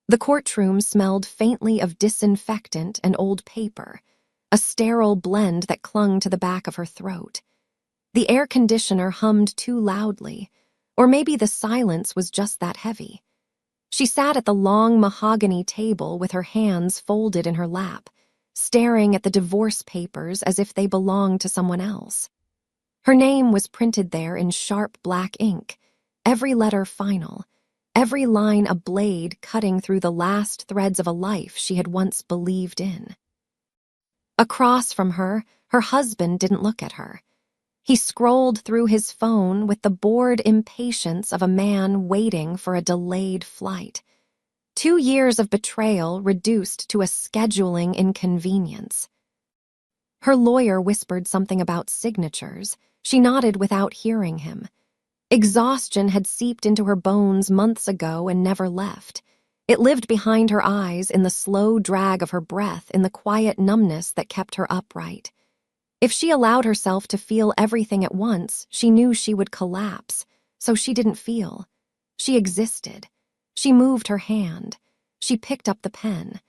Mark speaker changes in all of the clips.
Speaker 1: The courtroom smelled faintly of disinfectant and old paper, a sterile blend that clung to the back of her throat. The air conditioner hummed too loudly, or maybe the silence was just that heavy. She sat at the long mahogany table with her hands folded in her lap, staring at the divorce papers as if they belonged to someone else. Her name was printed there in sharp black ink, every letter final, every line a blade cutting through the last threads of a life she had once believed in. Across from her, her husband didn't look at her. He scrolled through his phone with the bored impatience of a man waiting for a delayed flight. 2 years of betrayal reduced to a scheduling inconvenience. Her lawyer whispered something about signatures. She nodded without hearing him. Exhaustion had seeped into her bones months ago and never left. It lived behind her eyes, in the slow drag of her breath, in the quiet numbness that kept her upright. If she allowed herself to feel everything at once, she knew she would collapse, so she didn't feel. She existed. She moved her hand. She picked up the pen.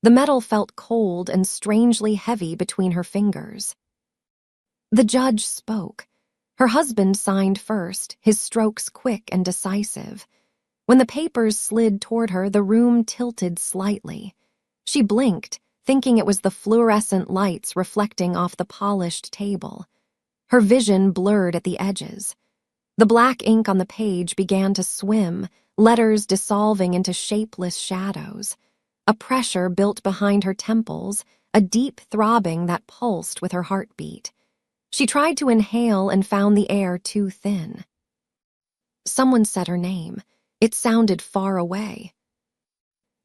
Speaker 1: The metal felt cold and strangely heavy between her fingers. The judge spoke. Her husband signed first, his strokes quick and decisive. When the papers slid toward her, the room tilted slightly. She blinked, thinking it was the fluorescent lights reflecting off the polished table. Her vision blurred at the edges. The black ink on the page began to swim, letters dissolving into shapeless shadows. A pressure built behind her temples, a deep throbbing that pulsed with her heartbeat. She tried to inhale and found the air too thin. Someone said her name. It sounded far away.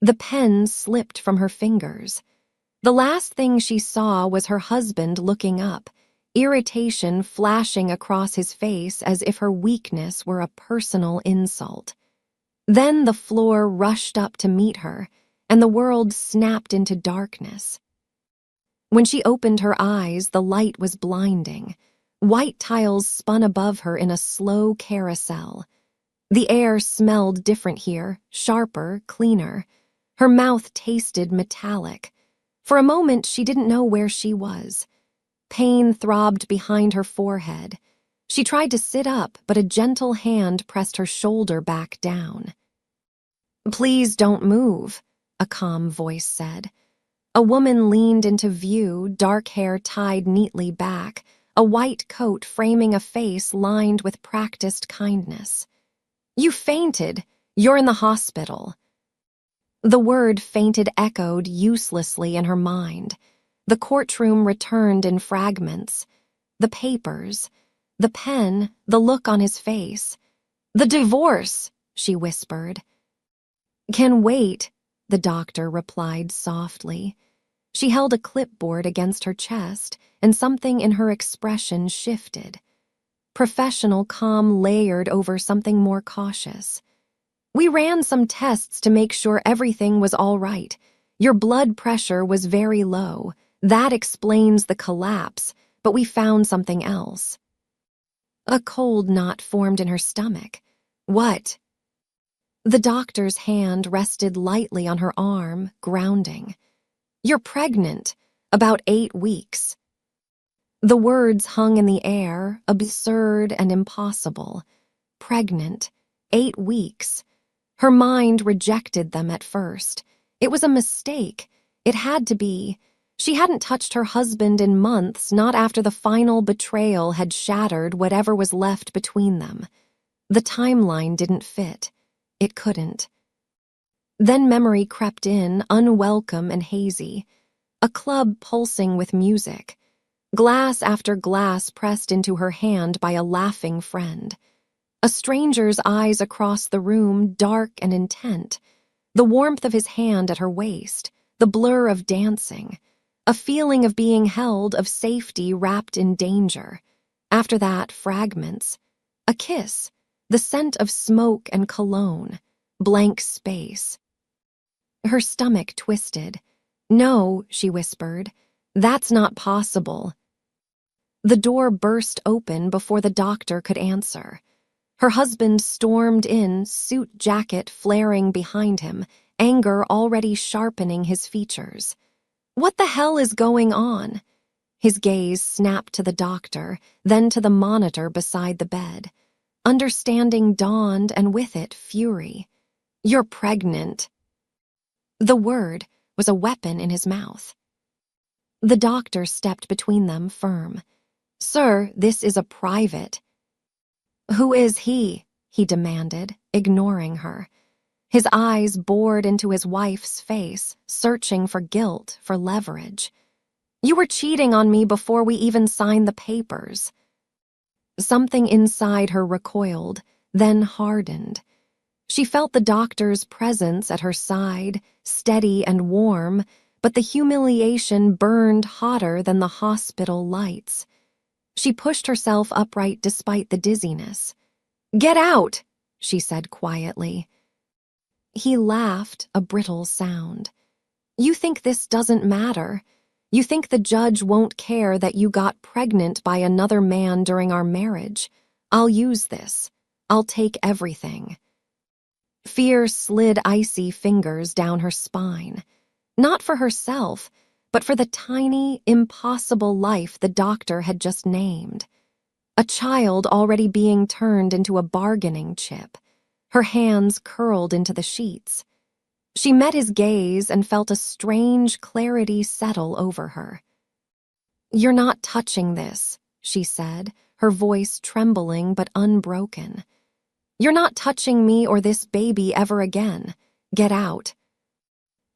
Speaker 1: The pen slipped from her fingers. The last thing she saw was her husband looking up, irritation flashing across his face as if her weakness were a personal insult. Then the floor rushed up to meet her, and the world snapped into darkness. When she opened her eyes, the light was blinding. White tiles spun above her in a slow carousel. The air smelled different here, sharper, cleaner. Her mouth tasted metallic. For a moment, she didn't know where she was. Pain throbbed behind her forehead. She tried to sit up, but a gentle hand pressed her shoulder back down. "Please don't move," a calm voice said. A woman leaned into view, dark hair tied neatly back, a white coat framing a face lined with practiced kindness. "You fainted. You're in the hospital." The word fainted echoed uselessly in her mind. The courtroom returned in fragments. The papers, the pen, the look on his face. "The divorce," she whispered. "Can wait," the doctor replied softly. She held a clipboard against her chest, and something in her expression shifted. Professional calm layered over something more cautious. "We ran some tests to make sure everything was all right. Your blood pressure was very low. That explains the collapse, but we found something else." A cold knot formed in her stomach. "What?" The doctor's hand rested lightly on her arm, grounding. "You're pregnant. About 8 weeks." The words hung in the air, absurd and impossible. Pregnant. 8 weeks. Her mind rejected them at first. It was a mistake. It had to be. She hadn't touched her husband in months, not after the final betrayal had shattered whatever was left between them. The timeline didn't fit. It couldn't. Then memory crept in, unwelcome and hazy. A club pulsing with music. Glass after glass pressed into her hand by a laughing friend. A stranger's eyes across the room, dark and intent. The warmth of his hand at her waist. The blur of dancing. A feeling of being held, of safety wrapped in danger. After that, fragments. A kiss. The scent of smoke and cologne. Blank space. Her stomach twisted. "No," she whispered. "That's not possible." The door burst open before the doctor could answer. Her husband stormed in, suit jacket flaring behind him, anger already sharpening his features. "What the hell is going on?" His gaze snapped to the doctor, then to the monitor beside the bed. Understanding dawned, and with it, fury. "You're pregnant." The word was a weapon in his mouth. The doctor stepped between them, firm. "Sir, this is a private." "Who is he?" he demanded, ignoring her. His eyes bored into his wife's face, searching for guilt, for leverage. "You were cheating on me before we even signed the papers." Something inside her recoiled, then hardened. She felt the doctor's presence at her side, steady and warm, but the humiliation burned hotter than the hospital lights. She pushed herself upright despite the dizziness. "Get out," she said quietly. He laughed, a brittle sound. "You think this doesn't matter? You think the judge won't care that you got pregnant by another man during our marriage? I'll use this. I'll take everything." Fear slid icy fingers down her spine. Not for herself, but for the tiny, impossible life the doctor had just named. A child already being turned into a bargaining chip. Her hands curled into the sheets. She met his gaze and felt a strange clarity settle over her. "You're not touching this," she said, her voice trembling but unbroken. "You're not touching me or this baby ever again. Get out."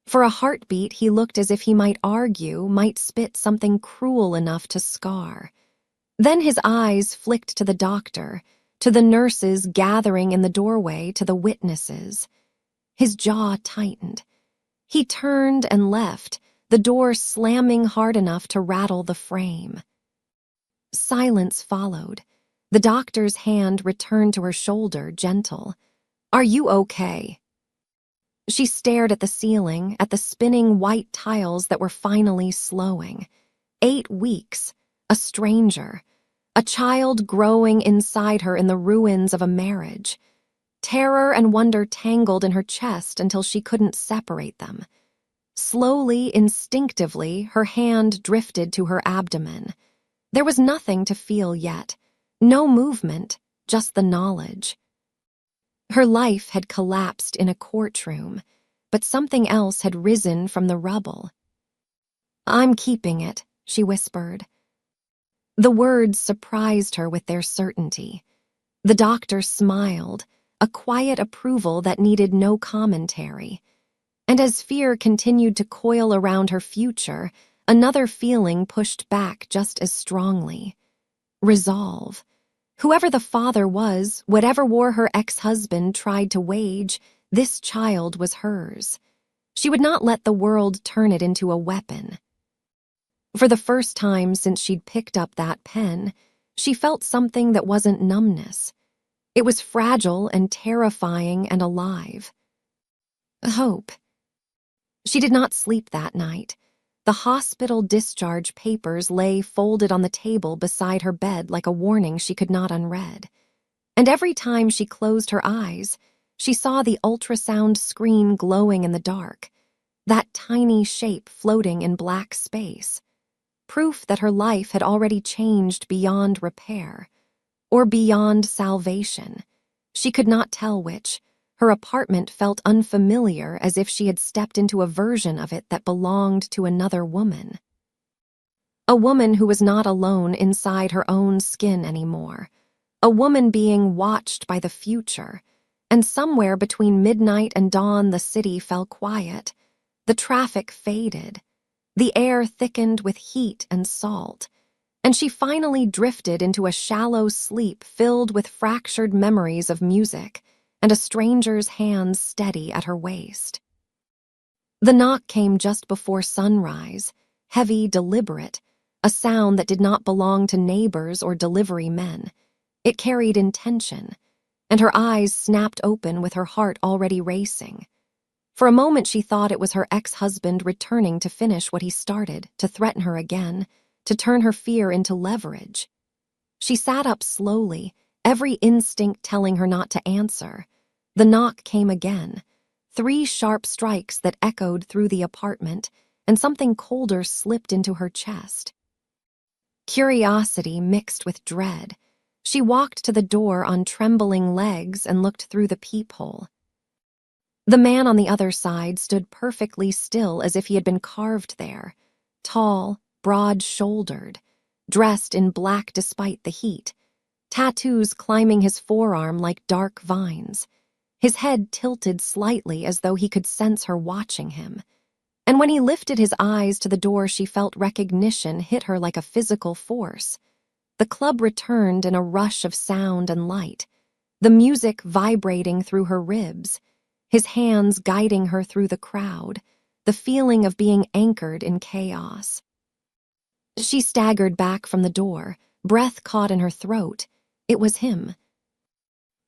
Speaker 1: For a heartbeat, he looked as if he might argue, might spit something cruel enough to scar. Then his eyes flicked to the doctor, to the nurses gathering in the doorway, to the witnesses. His jaw tightened. He turned and left, the door slamming hard enough to rattle the frame. Silence followed. The doctor's hand returned to her shoulder, gentle. "Are you okay?" She stared at the ceiling, at the spinning white tiles that were finally slowing. 8 weeks, a stranger, a child growing inside her in the ruins of a marriage. Terror and wonder tangled in her chest until she couldn't separate them. Slowly, instinctively, her hand drifted to her abdomen. There was nothing to feel yet. No movement, just the knowledge. Her life had collapsed in a courtroom, but something else had risen from the rubble. "I'm keeping it," she whispered. The words surprised her with their certainty. The doctor smiled, a quiet approval that needed no commentary. And as fear continued to coil around her future, another feeling pushed back just as strongly. Resolve. Whoever the father was, whatever war her ex-husband tried to wage, this child was hers. She would not let the world turn it into a weapon. For the first time since she'd picked up that pen, she felt something that wasn't numbness. It was fragile and terrifying and alive. Hope. She did not sleep that night. The hospital discharge papers lay folded on the table beside her bed like a warning she could not unread. And every time she closed her eyes, she saw the ultrasound screen glowing in the dark, that tiny shape floating in black space. Proof that her life had already changed beyond repair, or beyond salvation. She could not tell which. Her apartment felt unfamiliar, as if she had stepped into a version of it that belonged to another woman. A woman who was not alone inside her own skin anymore. A woman being watched by the future. And somewhere between midnight and dawn the city fell quiet. The traffic faded. The air thickened with heat and salt. And she finally drifted into a shallow sleep filled with fractured memories of music and a stranger's hands steady at her waist. The knock came just before sunrise, heavy, deliberate, a sound that did not belong to neighbors or delivery men. It carried intention, and her eyes snapped open with her heart already racing. For a moment she thought it was her ex-husband returning to finish what he started, to threaten her again, to turn her fear into leverage. She sat up slowly, every instinct telling her not to answer. The knock came again, 3 sharp strikes that echoed through the apartment, and something colder slipped into her chest. Curiosity mixed with dread. She walked to the door on trembling legs and looked through the peephole. The man on the other side stood perfectly still as if he had been carved there, tall, broad-shouldered, dressed in black despite the heat, tattoos climbing his forearm like dark vines. His head tilted slightly as though he could sense her watching him. And when he lifted his eyes to the door, she felt recognition hit her like a physical force. The club returned in a rush of sound and light, the music vibrating through her ribs, his hands guiding her through the crowd, the feeling of being anchored in chaos. She staggered back from the door, breath caught in her throat. It was him.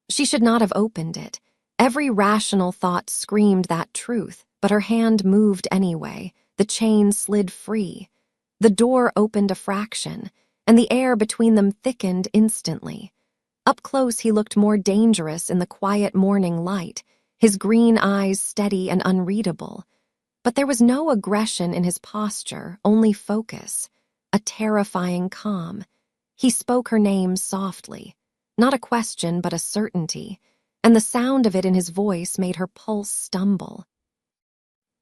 Speaker 1: She should not have opened it. Every rational thought screamed that truth, but her hand moved anyway. The chain slid free. The door opened a fraction, and the air between them thickened instantly. Up close, he looked more dangerous in the quiet morning light, his green eyes steady and unreadable. But there was no aggression in his posture, only focus, a terrifying calm. He spoke her name softly, not a question but a certainty, and the sound of it in his voice made her pulse stumble.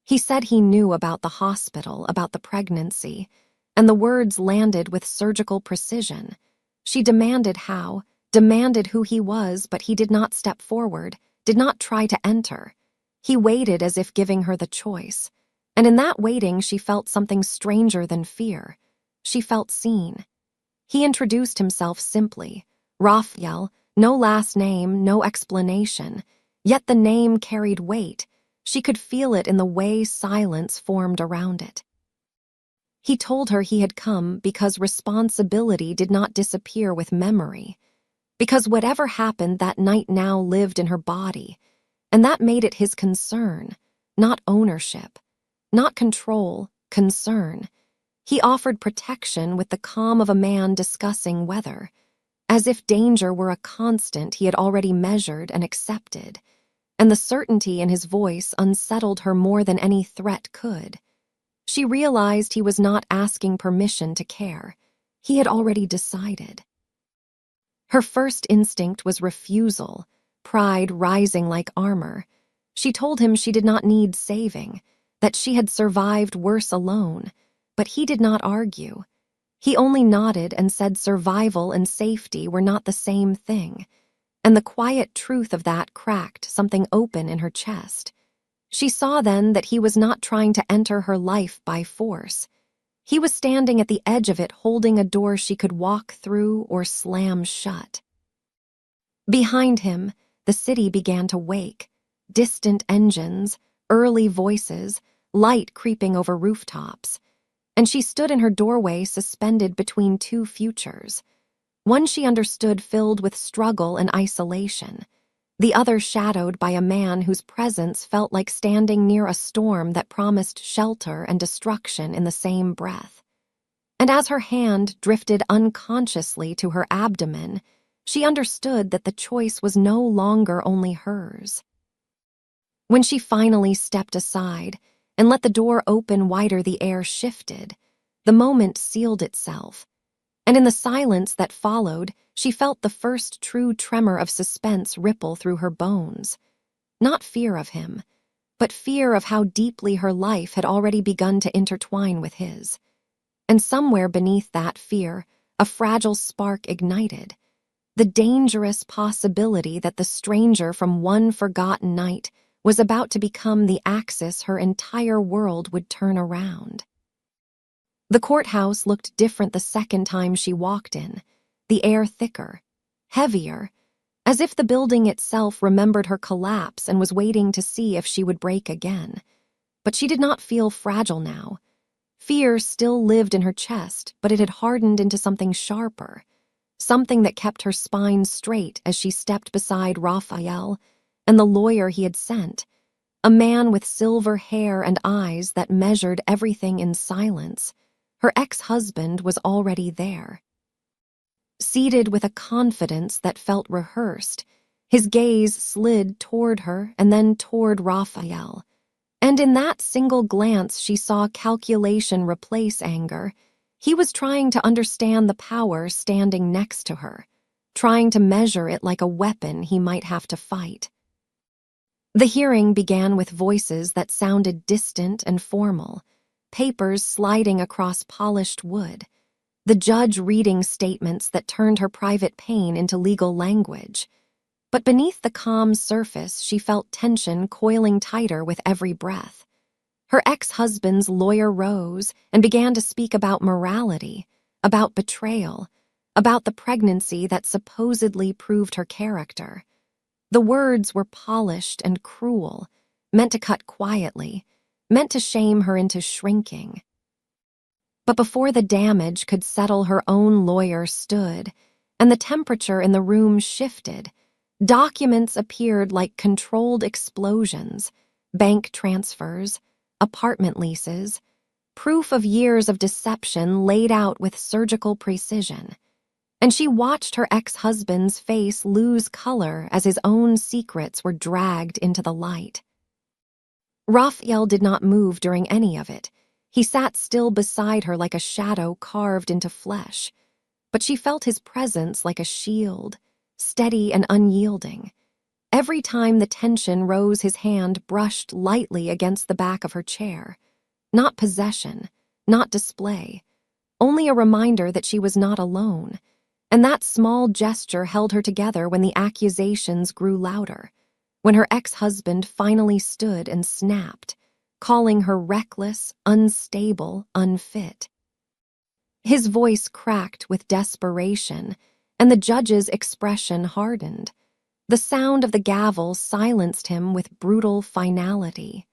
Speaker 1: He said he knew about the hospital, about the pregnancy, and the words landed with surgical precision. She demanded how, demanded who he was, but he did not step forward, did not try to enter. He waited as if giving her the choice, and in that waiting she felt something stranger than fear. She felt seen. He introduced himself simply, Raphael, no last name, no explanation, yet the name carried weight. She could feel it in the way silence formed around it. He told her he had come because responsibility did not disappear with memory, because whatever happened that night now lived in her body, and that made it his concern, not ownership, not control, concern. He offered protection with the calm of a man discussing weather, as if danger were a constant he had already measured and accepted, and the certainty in his voice unsettled her more than any threat could. She realized he was not asking permission to care. He had already decided. Her first instinct was refusal, pride rising like armor. She told him she did not need saving, that she had survived worse alone, but he did not argue. He only nodded and said survival and safety were not the same thing, and the quiet truth of that cracked something open in her chest. She saw then that he was not trying to enter her life by force. He was standing at the edge of it, holding a door she could walk through or slam shut. Behind him, the city began to wake. Distant engines, early voices, light creeping over rooftops. And she stood in her doorway suspended between two futures. One she understood filled with struggle and isolation, the other shadowed by a man whose presence felt like standing near a storm that promised shelter and destruction in the same breath. And as her hand drifted unconsciously to her abdomen, she understood that the choice was no longer only hers. When she finally stepped aside and let the door open wider, the air shifted. The moment sealed itself. And in the silence that followed, she felt the first true tremor of suspense ripple through her bones. Not fear of him, but fear of how deeply her life had already begun to intertwine with his. And somewhere beneath that fear, a fragile spark ignited. The dangerous possibility that the stranger from one forgotten night was about to become the axis her entire world would turn around. The courthouse looked different the second time she walked in, the air thicker, heavier, as if the building itself remembered her collapse and was waiting to see if she would break again. But she did not feel fragile now. Fear still lived in her chest, but it had hardened into something sharper, something that kept her spine straight as she stepped beside Raphael and the lawyer he had sent, a man with silver hair and eyes that measured everything in silence. Her ex-husband was already there. Seated with a confidence that felt rehearsed, His gaze slid toward her and then toward Raphael, and in that single glance she saw calculation replace anger. He was trying to understand the power standing next to her, trying to measure it like a weapon he might have to fight. The hearing began with voices that sounded distant and formal, papers sliding across polished wood, the judge reading statements that turned her private pain into legal language. But beneath the calm surface, she felt tension coiling tighter with every breath. Her ex-husband's lawyer rose and began to speak about morality, about betrayal, about the pregnancy that supposedly proved her character. The words were polished and cruel, meant to cut quietly, meant to shame her into shrinking. But before the damage could settle, her own lawyer stood, and the temperature in the room shifted. Documents appeared like controlled explosions, bank transfers, apartment leases, proof of years of deception laid out with surgical precision. And she watched her ex-husband's face lose color as his own secrets were dragged into the light. Raphael did not move during any of it. He sat still beside her like a shadow carved into flesh. But she felt his presence like a shield, steady and unyielding. Every time the tension rose, his hand brushed lightly against the back of her chair. Not possession, not display, only a reminder that she was not alone. And that small gesture held her together when the accusations grew louder, when her ex-husband finally stood and snapped, calling her reckless, unstable, unfit. His voice cracked with desperation, and the judge's expression hardened. The sound of the gavel silenced him with brutal finality.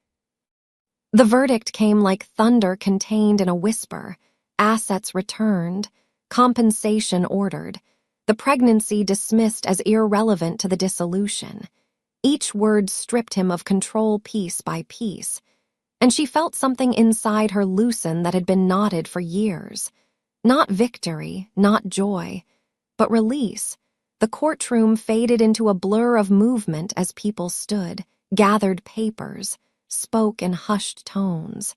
Speaker 1: The verdict came like thunder contained in a whisper. Assets returned, compensation ordered, the pregnancy dismissed as irrelevant to the dissolution. Each word stripped him of control piece by piece, and she felt something inside her loosen that had been knotted for years. Not victory, not joy, but release. The courtroom faded into a blur of movement as people stood, gathered papers, spoke in hushed tones.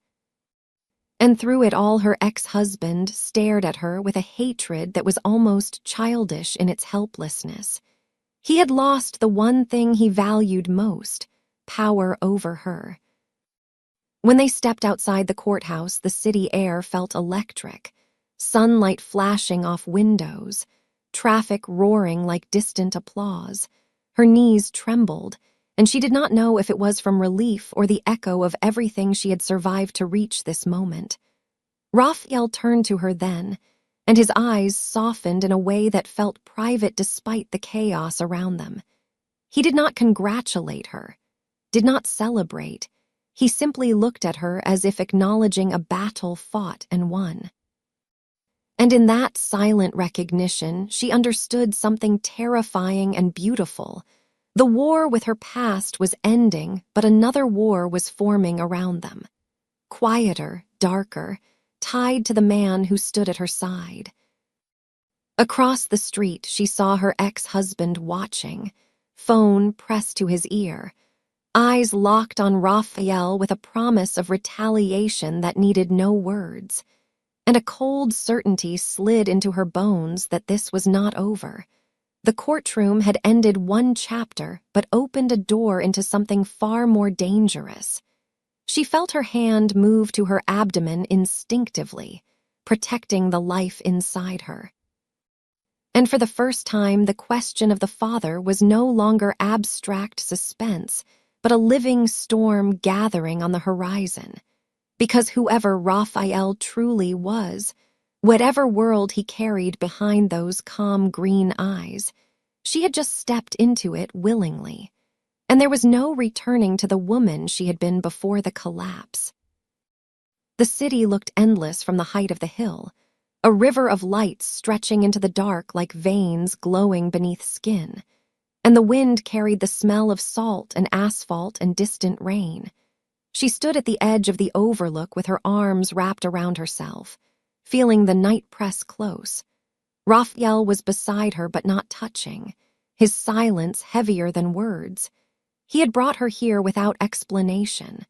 Speaker 1: And through it all, her ex-husband stared at her with a hatred that was almost childish in its helplessness. He had lost the one thing he valued most, power over her. When they stepped outside the courthouse, the city air felt electric, sunlight flashing off windows, traffic roaring like distant applause. Her knees trembled, and she did not know if it was from relief or the echo of everything she had survived to reach this moment. Raphael turned to her then, and his eyes softened in a way that felt private despite the chaos around them. He did not congratulate her, did not celebrate. He simply looked at her as if acknowledging a battle fought and won. And in that silent recognition, she understood something terrifying and beautiful. The war with her past was ending, but another war was forming around them. Quieter, darker, tied to the man who stood at her side. Across the street, she saw her ex-husband watching, phone pressed to his ear, eyes locked on Raphael with a promise of retaliation that needed no words. And a cold certainty slid into her bones that this was not over. The courtroom had ended one chapter, but opened a door into something far more dangerous. She felt her hand move to her abdomen instinctively, protecting the life inside her. And for the first time, the question of the father was no longer abstract suspense, but a living storm gathering on the horizon. Because whoever Raphael truly was, whatever world he carried behind those calm green eyes, she had just stepped into it willingly. And there was no returning to the woman she had been before the collapse. The city looked endless from the height of the hill, a river of lights stretching into the dark like veins glowing beneath skin. And the wind carried the smell of salt and asphalt and distant rain. She stood at the edge of the overlook with her arms wrapped around herself, feeling the night press close. Raphael was beside her but not touching, his silence heavier than words. He had brought her here without explanation,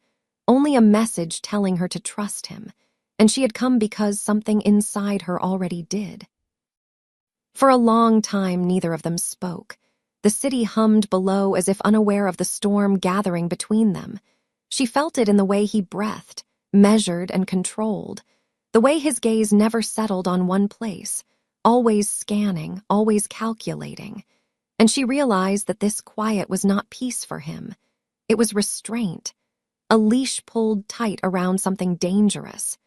Speaker 1: only a message telling her to trust him, and she had come because something inside her already did. For a long time, neither of them spoke. The city hummed below as if unaware of the storm gathering between them. She felt it in the way he breathed, measured and controlled, the way his gaze never settled on one place, always scanning, always calculating. And she realized that this quiet was not peace for him. It was restraint, a leash pulled tight around something dangerous.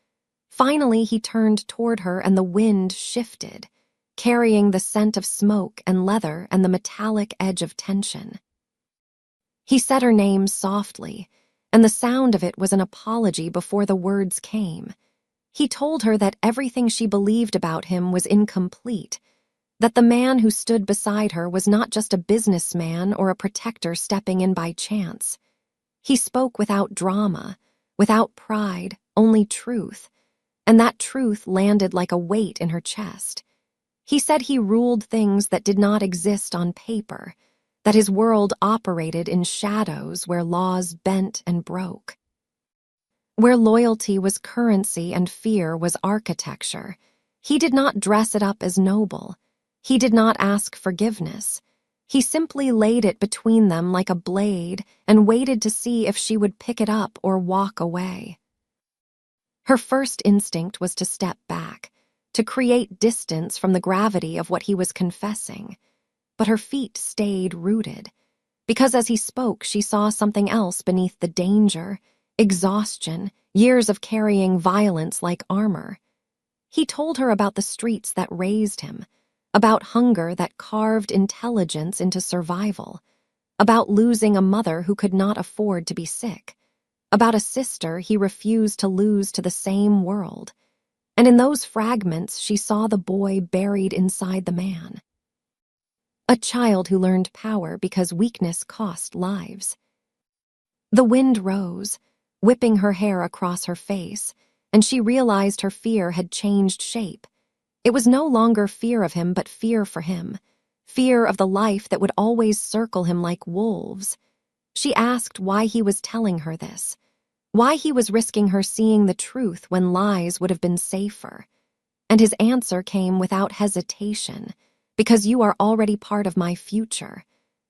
Speaker 1: Finally, he turned toward her and the wind shifted, carrying the scent of smoke and leather and the metallic edge of tension. He said her name softly, and the sound of it was an apology before the words came. He told her that everything she believed about him was incomplete, that the man who stood beside her was not just a businessman or a protector stepping in by chance. He spoke without drama, without pride, only truth, and that truth landed like a weight in her chest. He said he ruled things that did not exist on paper, that his world operated in shadows where laws bent and broke. Where loyalty was currency and fear was architecture. He did not dress it up as noble. He did not ask forgiveness. He simply laid it between them like a blade and waited to see if she would pick it up or walk away. Her first instinct was to step back, to create distance from the gravity of what he was confessing. But her feet stayed rooted, because as he spoke, she saw something else beneath the danger, exhaustion, years of carrying violence like armor. He told her about the streets that raised him, about hunger that carved intelligence into survival, about losing a mother who could not afford to be sick, about a sister he refused to lose to the same world. And in those fragments, she saw the boy buried inside the man. A child who learned power because weakness cost lives. The wind rose, whipping her hair across her face, and she realized her fear had changed shape. It was no longer fear of him, but fear for him, fear of the life that would always circle him like wolves. She asked why he was telling her this, why he was risking her seeing the truth when lies would have been safer. And his answer came without hesitation, because you are already part of my future,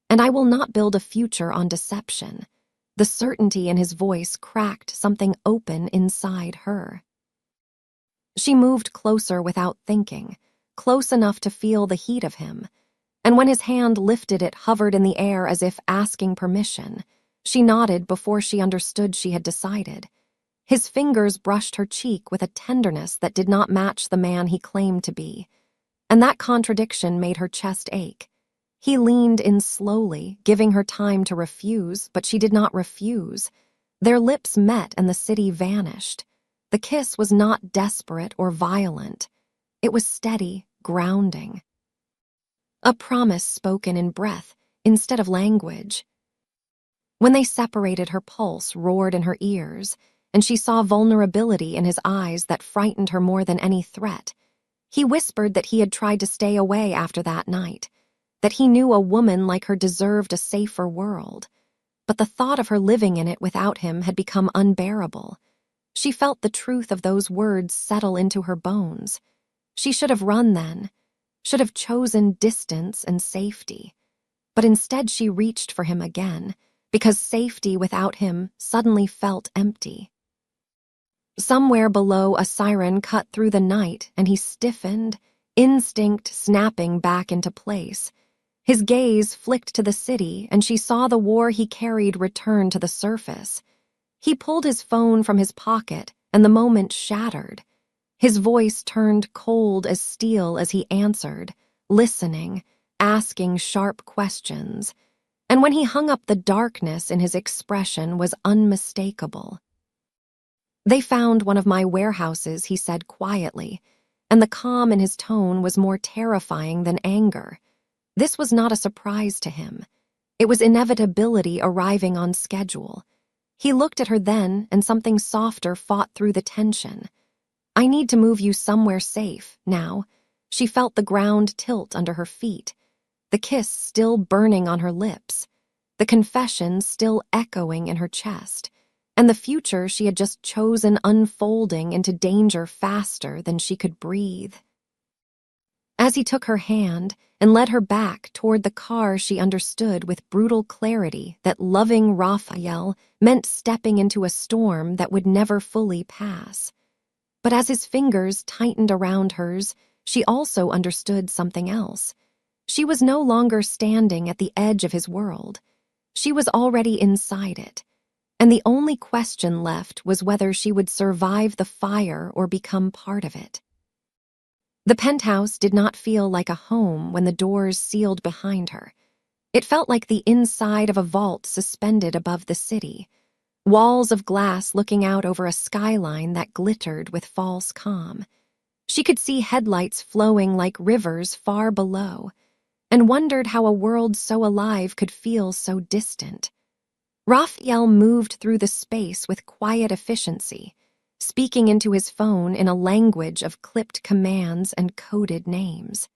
Speaker 1: and I will not build a future on deception. The certainty in his voice cracked something open inside her. She moved closer without thinking, close enough to feel the heat of him, and when his hand lifted, it hovered in the air as if asking permission. She nodded before she understood she had decided. His fingers brushed her cheek with a tenderness that did not match the man he claimed to be, and that contradiction made her chest ache. He leaned in slowly, giving her time to refuse, but she did not refuse. Their lips met and the city vanished. The kiss was not desperate or violent. It was steady, grounding. A promise spoken in breath instead of language. When they separated, her pulse roared in her ears, and she saw vulnerability in his eyes that frightened her more than any threat. He whispered that he had tried to stay away after that night, that he knew a woman like her deserved a safer world. But the thought of her living in it without him had become unbearable. She felt the truth of those words settle into her bones. She should have run then, should have chosen distance and safety. But instead she reached for him again, because safety without him suddenly felt empty. Somewhere below, a siren cut through the night, and he stiffened, instinct snapping back into place. His gaze flicked to the city, and she saw the war he carried return to the surface. He pulled his phone from his pocket, and the moment shattered. His voice turned cold as steel as he answered, listening, asking sharp questions. And when he hung up, the darkness in his expression was unmistakable. "They found one of my warehouses," he said quietly, and the calm in his tone was more terrifying than anger. This was not a surprise to him. It was inevitability arriving on schedule. He looked at her then, and something softer fought through the tension. "I need to move you somewhere safe, now." She felt the ground tilt under her feet. the kiss still burning on her lips, the confession still echoing in her chest, and the future she had just chosen unfolding into danger faster than she could breathe. As he took her hand and led her back toward the car, she understood with brutal clarity that loving Raphael meant stepping into a storm that would never fully pass. But as his fingers tightened around hers, she also understood something else. She was no longer standing at the edge of his world. She was already inside it, and the only question left was whether she would survive the fire or become part of it. The penthouse did not feel like a home when the doors sealed behind her. It felt like the inside of a vault suspended above the city, walls of glass looking out over a skyline that glittered with false calm. She could see headlights flowing like rivers far below, and wondered how a world so alive could feel so distant. Raphael moved through the space with quiet efficiency, speaking into his phone in a language of clipped commands and coded names.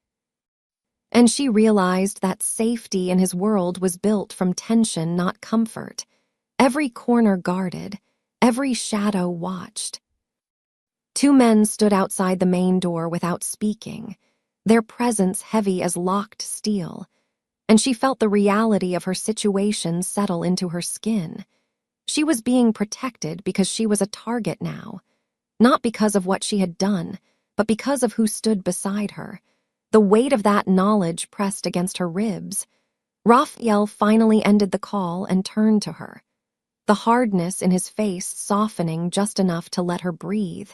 Speaker 1: And she realized that safety in his world was built from tension, not comfort. Every corner guarded, every shadow watched. Two men stood outside the main door without speaking, their presence heavy as locked steel, and she felt the reality of her situation settle into her skin. She was being protected because she was a target now, not because of what she had done, but because of who stood beside her. The weight of that knowledge pressed against her ribs. Raphael finally ended the call and turned to her, the hardness in his face softening just enough to let her breathe.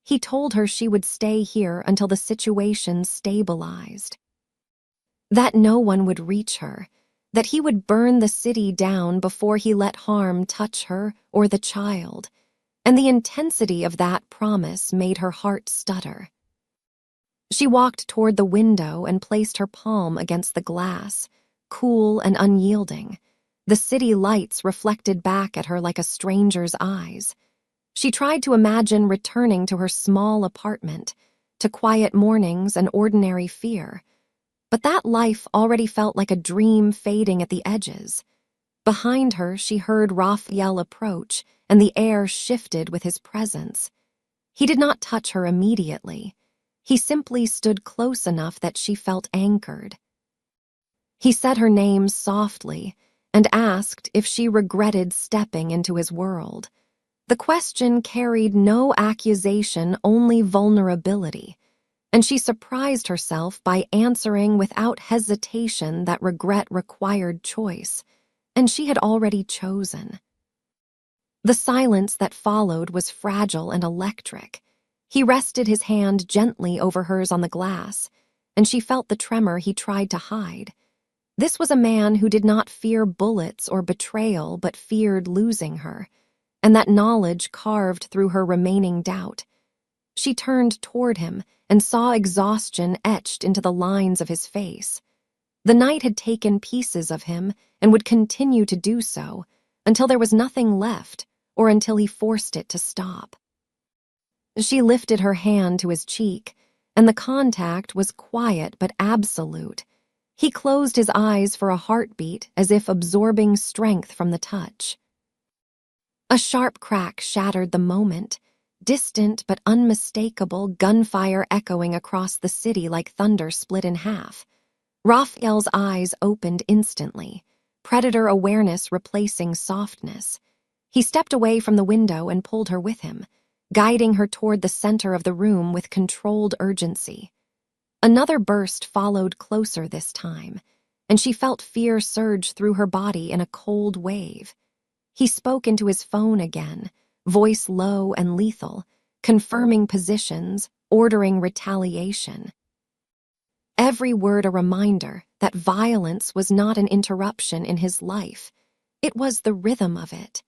Speaker 1: He told her she would stay here until the situation stabilized, that no one would reach her, that he would burn the city down before he let harm touch her or the child, and the intensity of that promise made her heart stutter. She walked toward the window and placed her palm against the glass, cool and unyielding. The city lights reflected back at her like a stranger's eyes. She tried to imagine returning to her small apartment, to quiet mornings and ordinary fear. But that life already felt like a dream fading at the edges. Behind her, she heard Raphael approach, and the air shifted with his presence. He did not touch her immediately. He simply stood close enough that she felt anchored. He said her name softly and asked if she regretted stepping into his world. The question carried no accusation, only vulnerability, and she surprised herself by answering without hesitation that regret required choice, and she had already chosen. The silence that followed was fragile and electric. He rested his hand gently over hers on the glass, and she felt the tremor he tried to hide. This was a man who did not fear bullets or betrayal but feared losing her, and that knowledge carved through her remaining doubt. She turned toward him and saw exhaustion etched into the lines of his face. The night had taken pieces of him and would continue to do so until there was nothing left or until he forced it to stop. She lifted her hand to his cheek, and the contact was quiet but absolute. He closed his eyes for a heartbeat as if absorbing strength from the touch. A sharp crack shattered the moment, distant but unmistakable, gunfire echoing across the city like thunder split in half. Raphael's eyes opened instantly, predator awareness replacing softness. He stepped away from the window and pulled her with him, guiding her toward the center of the room with controlled urgency. Another burst followed closer this time, and she felt fear surge through her body in a cold wave. He spoke into his phone again, voice low and lethal, confirming positions, ordering retaliation. Every word a reminder that violence was not an interruption in his life. It was the rhythm of it.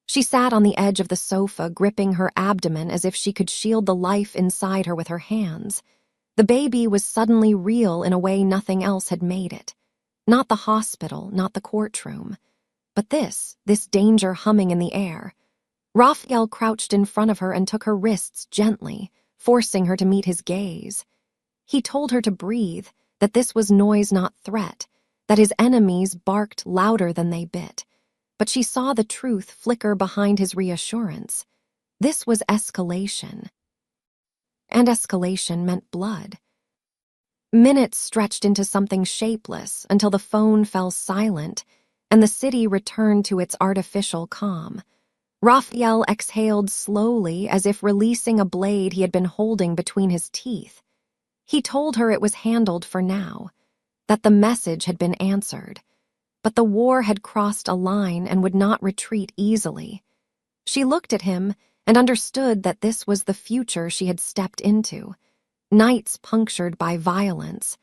Speaker 1: She sat on the edge of the sofa, gripping her abdomen as if she could shield the life inside her with her hands. The baby was suddenly real in a way nothing else had made it. Not the hospital, not the courtroom. But this danger humming in the air. Raphael crouched in front of her and took her wrists gently, forcing her to meet his gaze. He told her to breathe, that this was noise not threat, that his enemies barked louder than they bit. But she saw the truth flicker behind his reassurance. This was escalation. And escalation meant blood. Minutes stretched into something shapeless until the phone fell silent and the city returned to its artificial calm. Raphael exhaled slowly as if releasing a blade he had been holding between his teeth. He told her it was handled for now, that the message had been answered, but the war had crossed a line and would not retreat easily. She looked at him and understood that this was the future she had stepped into. Nights punctured by violence,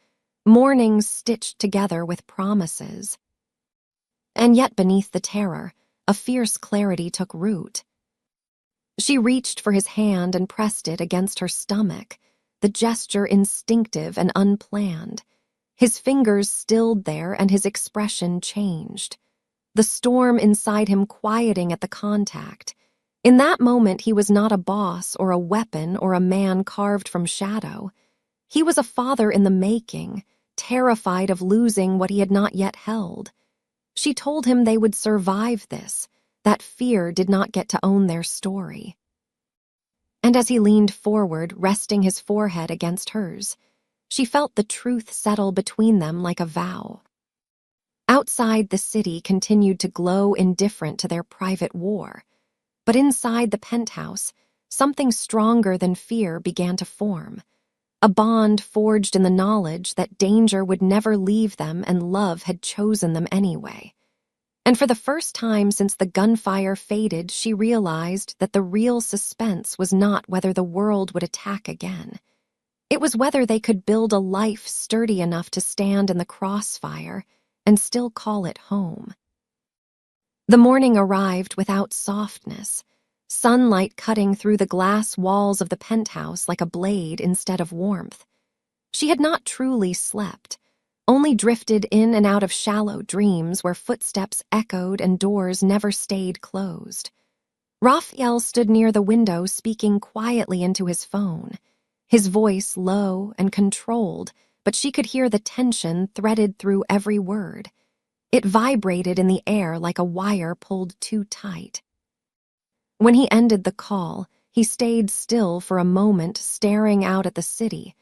Speaker 1: mornings stitched together with promises. And yet beneath the terror, a fierce clarity took root. She reached for his hand and pressed it against her stomach, the gesture instinctive and unplanned. His fingers stilled there and his expression changed, the storm inside him quieting at the contact. In that moment, he was not a boss or a weapon or a man carved from shadow. He was a father in the making, terrified of losing what he had not yet held. She told him they would survive this, that fear did not get to own their story. And as he leaned forward, resting his forehead against hers, she felt the truth settle between them like a vow. Outside, the city continued to glow indifferent to their private war. But inside the penthouse, something stronger than fear began to form. A bond forged in the knowledge that danger would never leave them and love had chosen them anyway. And for the first time since the gunfire faded, she realized that the real suspense was not whether the world would attack again. It was whether they could build a life sturdy enough to stand in the crossfire and still call it home. The morning arrived without softness, sunlight cutting through the glass walls of the penthouse like a blade instead of warmth. She had not truly slept, only drifted in and out of shallow dreams where footsteps echoed and doors never stayed closed. Raphael stood near the window speaking quietly into his phone, his voice low and controlled, but she could hear the tension threaded through every word. It vibrated in the air like a wire pulled too tight. When he ended the call, he stayed still for a moment, staring out at the city,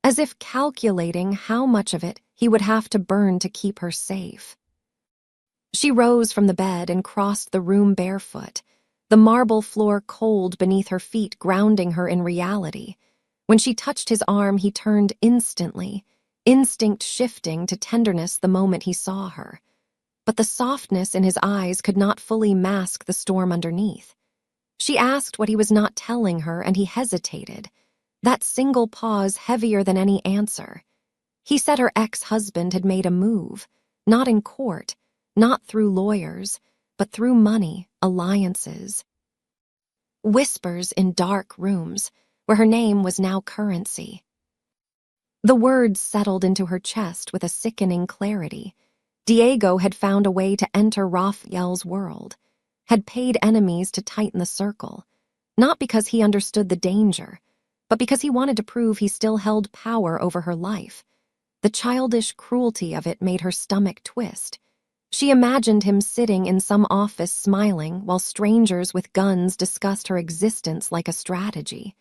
Speaker 1: as if calculating how much of it he would have to burn to keep her safe. She rose from the bed and crossed the room barefoot, the marble floor cold beneath her feet grounding her in reality. When she touched his arm, he turned instantly, instinct shifting to tenderness the moment he saw her. But the softness in his eyes could not fully mask the storm underneath. She asked what he was not telling her, and he hesitated, that single pause heavier than any answer. He said her ex-husband had made a move, not in court, not through lawyers, but through money, alliances. Whispers in dark rooms, where her name was now currency. The words settled into her chest with a sickening clarity. Diego had found a way to enter Raphael's world, had paid enemies to tighten the circle, not because he understood the danger, but because he wanted to prove he still held power over her life. The childish cruelty of it made her stomach twist. She imagined him sitting in some office smiling while strangers with guns discussed her existence like a strategy.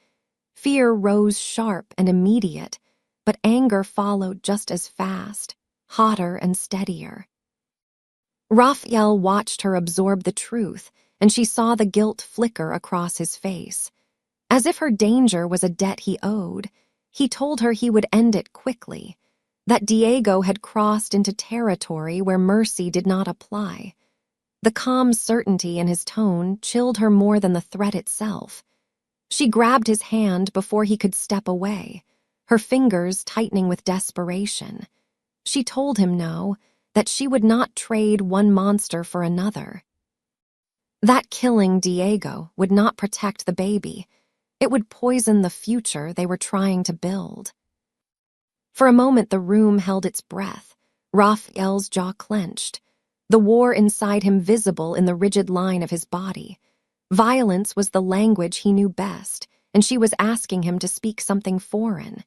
Speaker 1: Fear rose sharp and immediate, but anger followed just as fast, hotter and steadier. Raphael watched her absorb the truth, and she saw the guilt flicker across his face. As if her danger was a debt he owed, he told her he would end it quickly, that Diego had crossed into territory where mercy did not apply. The calm certainty in his tone chilled her more than the threat itself. She grabbed his hand before he could step away, her fingers tightening with desperation. She told him no, that she would not trade one monster for another. That killing Diego would not protect the baby. It would poison the future they were trying to build. For a moment, the room held its breath. Raphael's jaw clenched, the war inside him visible in the rigid line of his body. Violence was the language he knew best, and she was asking him to speak something foreign.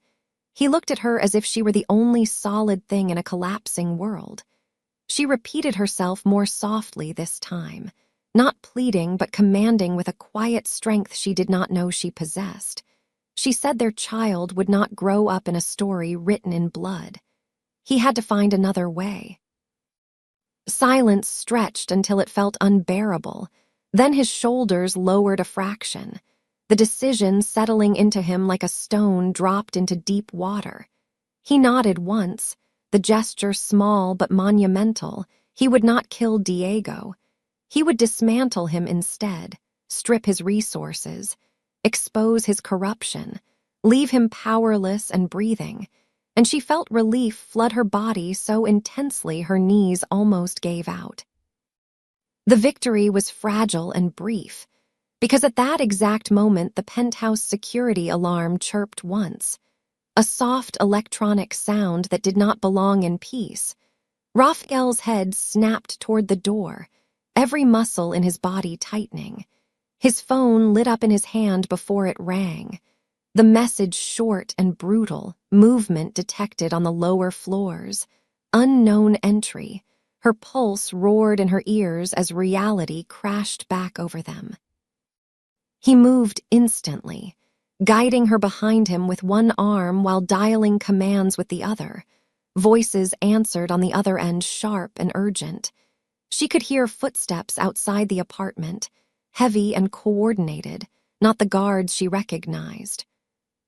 Speaker 1: He looked at her as if she were the only solid thing in a collapsing world. She repeated herself more softly this time, not pleading but commanding with a quiet strength she did not know she possessed. She said their child would not grow up in a story written in blood. He had to find another way. Silence stretched until it felt unbearable. Then his shoulders lowered a fraction, the decision settling into him like a stone dropped into deep water. He nodded once, the gesture small but monumental. He would not kill Diego. He would dismantle him instead, strip his resources, expose his corruption, leave him powerless and breathing. And she felt relief flood her body so intensely her knees almost gave out. The victory was fragile and brief, because at that exact moment the penthouse security alarm chirped once, a soft electronic sound that did not belong in peace. Raphael's head snapped toward the door, every muscle in his body tightening. His phone lit up in his hand before it rang. The message short and brutal, movement detected on the lower floors. Unknown entry. Her pulse roared in her ears as reality crashed back over them. He moved instantly, guiding her behind him with one arm while dialing commands with the other. Voices answered on the other end, sharp and urgent. She could hear footsteps outside the apartment, heavy and coordinated, not the guards she recognized.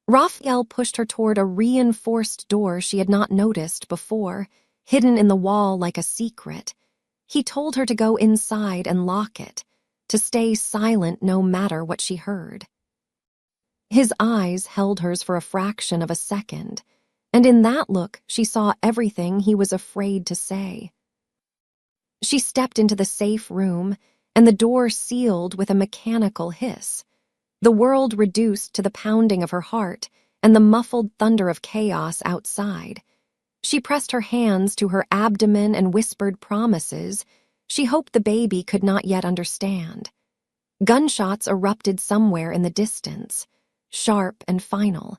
Speaker 1: Raphael pushed her toward a reinforced door she had not noticed before, hidden in the wall like a secret. He told her to go inside and lock it, to stay silent no matter what she heard. His eyes held hers for a fraction of a second, and in that look she saw everything he was afraid to say. She stepped into the safe room, and the door sealed with a mechanical hiss. The world reduced to the pounding of her heart and the muffled thunder of chaos outside. She pressed her hands to her abdomen and whispered promises she hoped the baby could not yet understand. Gunshots erupted somewhere in the distance, sharp and final,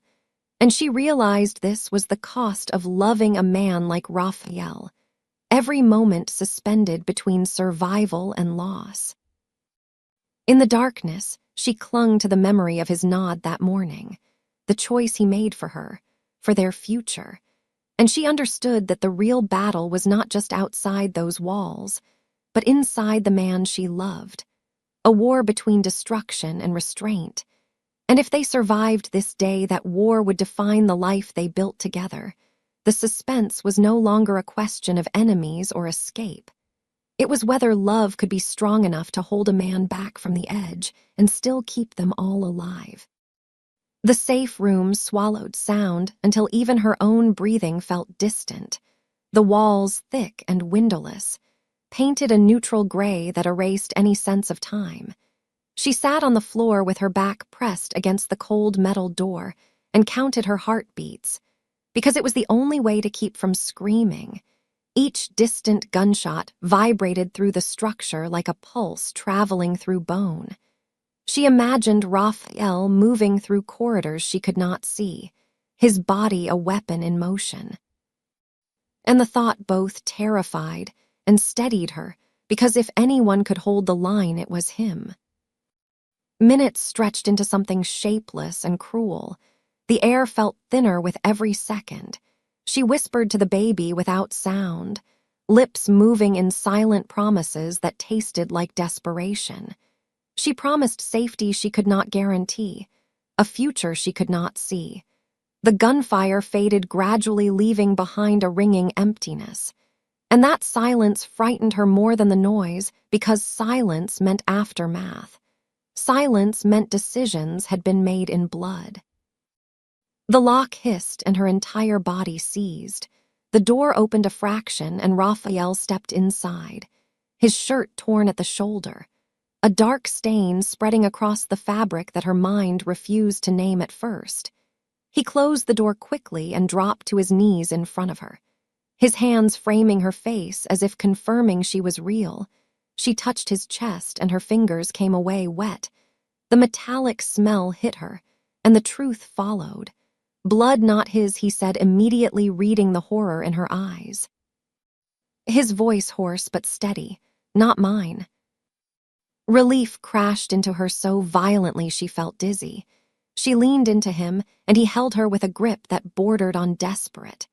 Speaker 1: and she realized this was the cost of loving a man like Raphael, every moment suspended between survival and loss. In the darkness, she clung to the memory of his nod that morning, the choice he made for her, for their future, and she understood that the real battle was not just outside those walls, but inside the man she loved, a war between destruction and restraint. And if they survived this day, that war would define the life they built together. The suspense was no longer a question of enemies or escape. It was whether love could be strong enough to hold a man back from the edge and still keep them all alive. The safe room swallowed sound until even her own breathing felt distant. The walls, thick and windowless, painted a neutral gray that erased any sense of time. She sat on the floor with her back pressed against the cold metal door and counted her heartbeats, because it was the only way to keep from screaming. Each distant gunshot vibrated through the structure like a pulse traveling through bone. She imagined Raphael moving through corridors she could not see, his body a weapon in motion. And the thought both terrified and steadied her, because if anyone could hold the line, it was him. Minutes stretched into something shapeless and cruel. The air felt thinner with every second. She whispered to the baby without sound, lips moving in silent promises that tasted like desperation. She promised safety she could not guarantee, a future she could not see. The gunfire faded, gradually leaving behind a ringing emptiness. And that silence frightened her more than the noise, because silence meant aftermath. Silence meant decisions had been made in blood. The lock hissed and her entire body seized. The door opened a fraction and Raphael stepped inside, his shirt torn at the shoulder, a dark stain spreading across the fabric that her mind refused to name at first. He closed the door quickly and dropped to his knees in front of her, his hands framing her face as if confirming she was real. She touched his chest and her fingers came away wet. The metallic smell hit her, and the truth followed. Blood not his, he said, immediately reading the horror in her eyes. His voice hoarse but steady, not mine. Relief crashed into her so violently she felt dizzy. She leaned into him, and he held her with a grip that bordered on desperate.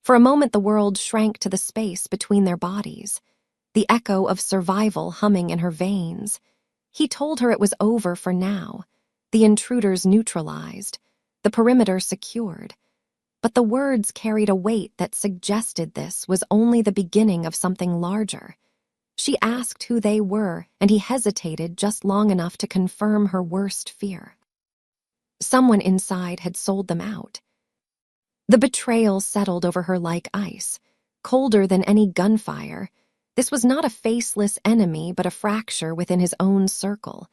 Speaker 1: For a moment the world shrank to the space between their bodies, the echo of survival humming in her veins. He told her it was over for now, the intruders neutralized, the perimeter secured. But the words carried a weight that suggested this was only the beginning of something larger. She asked who they were, and he hesitated just long enough to confirm her worst fear. Someone inside had sold them out. The betrayal settled over her like ice, colder than any gunfire. This was not a faceless enemy, but a fracture within his own circle.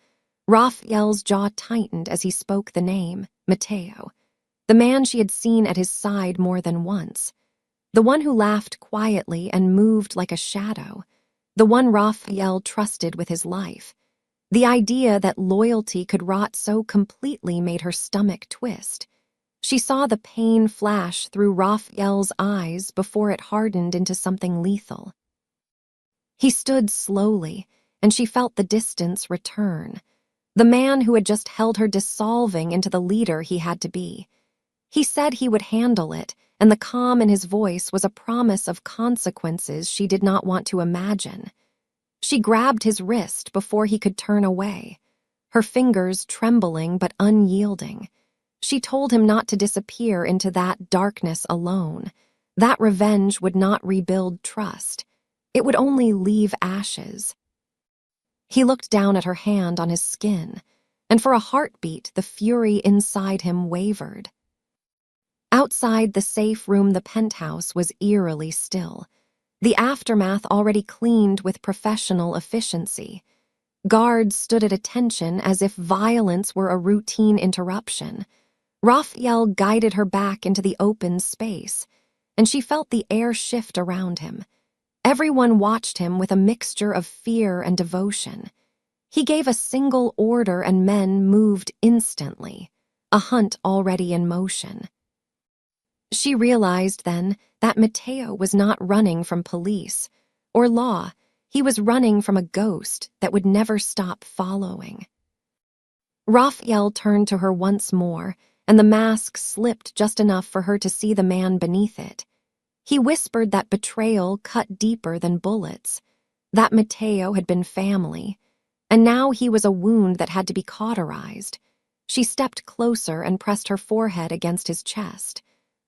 Speaker 1: Raphael's jaw tightened as he spoke the name, Matteo, the man she had seen at his side more than once, the one who laughed quietly and moved like a shadow, the one Raphael trusted with his life. The idea that loyalty could rot so completely made her stomach twist. She saw the pain flash through Raphael's eyes before it hardened into something lethal. He stood slowly, and she felt the distance return. The man who had just held her dissolving into the leader he had to be. He said he would handle it, and the calm in his voice was a promise of consequences she did not want to imagine. She grabbed his wrist before he could turn away, her fingers trembling but unyielding. She told him not to disappear into that darkness alone. That revenge would not rebuild trust. It would only leave ashes. He looked down at her hand on his skin, and for a heartbeat the fury inside him wavered. Outside the safe room, the penthouse was eerily still, the aftermath already cleaned with professional efficiency. Guards stood at attention as if violence were a routine interruption. Raphael guided her back into the open space, and she felt the air shift around him. Everyone watched him with a mixture of fear and devotion. He gave a single order and men moved instantly, a hunt already in motion. She realized then that Matteo was not running from police or law. He was running from a ghost that would never stop following. Raphael turned to her once more, and the mask slipped just enough for her to see the man beneath it. He whispered that betrayal cut deeper than bullets, that Matteo had been family, and now he was a wound that had to be cauterized. She stepped closer and pressed her forehead against his chest,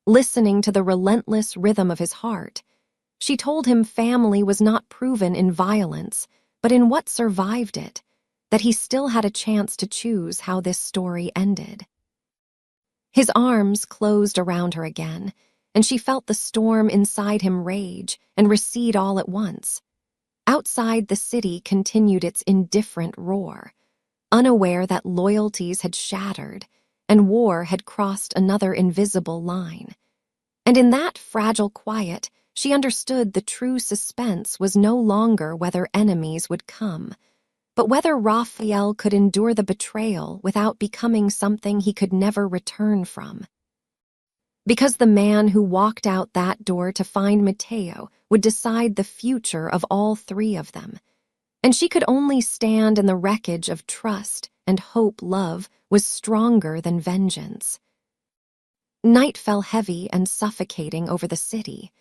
Speaker 1: listening to the relentless rhythm of his heart. She told him family was not proven in violence, but in what survived it, that he still had a chance to choose how this story ended. His arms closed around her again, and she felt the storm inside him rage and recede all at once. Outside, the city continued its indifferent roar, unaware that loyalties had shattered and war had crossed another invisible line. And in that fragile quiet, she understood the true suspense was no longer whether enemies would come, but whether Raphael could endure the betrayal without becoming something he could never return from. Because the man who walked out that door to find Matteo would decide the future of all three of them, and she could only stand in the wreckage of trust and hope. Love was stronger than vengeance. Night fell heavy and suffocating over the city,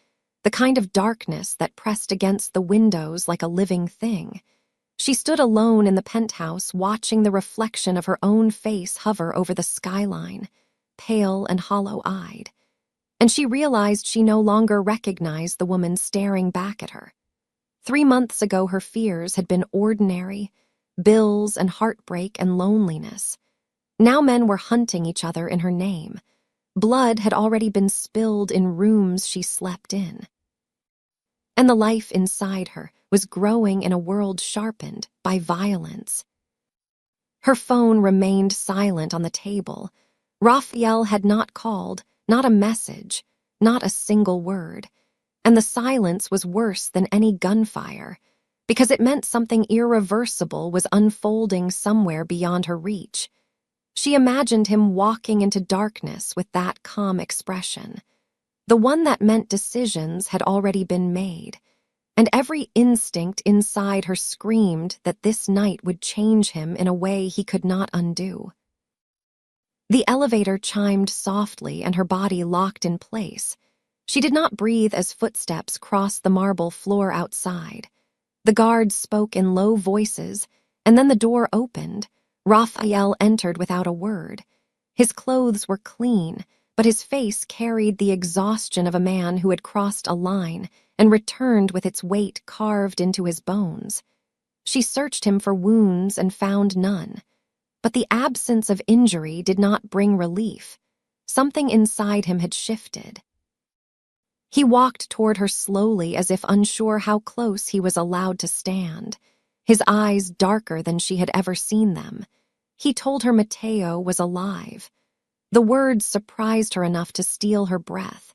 Speaker 1: the kind of darkness that pressed against the windows like a living thing. She stood alone in the penthouse, watching the reflection of her own face hover over the skyline, pale and hollow-eyed, and she realized she no longer recognized the woman staring back at her. 3 months ago, her fears had been ordinary, bills and heartbreak and loneliness. Now men were hunting each other in her name. Blood had already been spilled in rooms she slept in. And the life inside her was growing in a world sharpened by violence. Her phone remained silent on the table. Raphael had not called, not a message, not a single word. And the silence was worse than any gunfire, because it meant something irreversible was unfolding somewhere beyond her reach. She imagined him walking into darkness with that calm expression. The one that meant decisions had already been made, and every instinct inside her screamed that this night would change him in a way he could not undo. The elevator chimed softly and her body locked in place. She did not breathe as footsteps crossed the marble floor outside. The guards spoke in low voices, and then the door opened. Raphael entered without a word. His clothes were clean, but his face carried the exhaustion of a man who had crossed a line and returned with its weight carved into his bones. She searched him for wounds and found none. But the absence of injury did not bring relief. Something inside him had shifted. He walked toward her slowly as if unsure how close he was allowed to stand, his eyes darker than she had ever seen them. He told her Matteo was alive. The words surprised her enough to steal her breath.